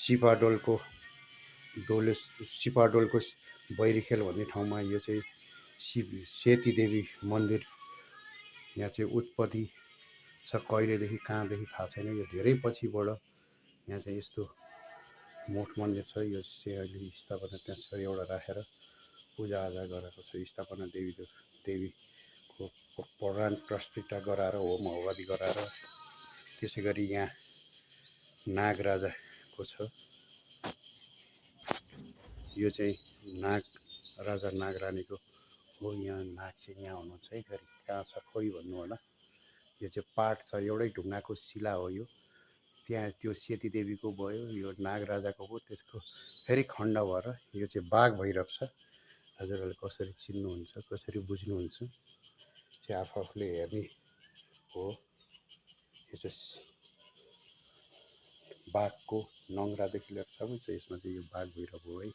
सिपाडोलको सिपाडोलको बैरीखेल भन्ने ठाउँमा यो चाहिँ सेती देवी मन्दिर यहाँ चाहिँ उत्पत्ति छ। कहिलेदेखि कहाँदेखि थाहा छैन, यो धेरै पछिबाट यहाँ चाहिँ यस्तो मठ मन्दिर छ। यो चाहिँ अहिले स्थापना त्यहाँ छ एउटा राखेर पूजाआजा गरेको छ। स्थापना देवीको प्राण प्रतिष्ठा गराएर होम हवदी गराएर त्यसै गरी यहाँ नागराजाको छ। यो चाहिँ नाग राजा नागरानीको हो। यहाँ नाग चाहिँ यहाँ हुनुहुन्छ है, फेरि कहाँ छ खोइ भन्नु होला। यो चाहिँ पाठ छ, एउटै ढुङ्गाको शिला हो यो। त्यहाँ त्यो सेती देवीको भयो, यो नागराजाको हो, त्यसको फेरि खण्ड भएर यो चाहिँ बाघ भैरव छ। हजुरहरूले कसरी चिन्नुहुन्छ, कसरी बुझ्नुहुन्छ चाहिँ आफूले हेर्ने हो। यो चाहिँ बाघको नङ्ग्रादेखि लिएर सबै छ, यसमा चाहिँ यो बाघ भैरव हो है।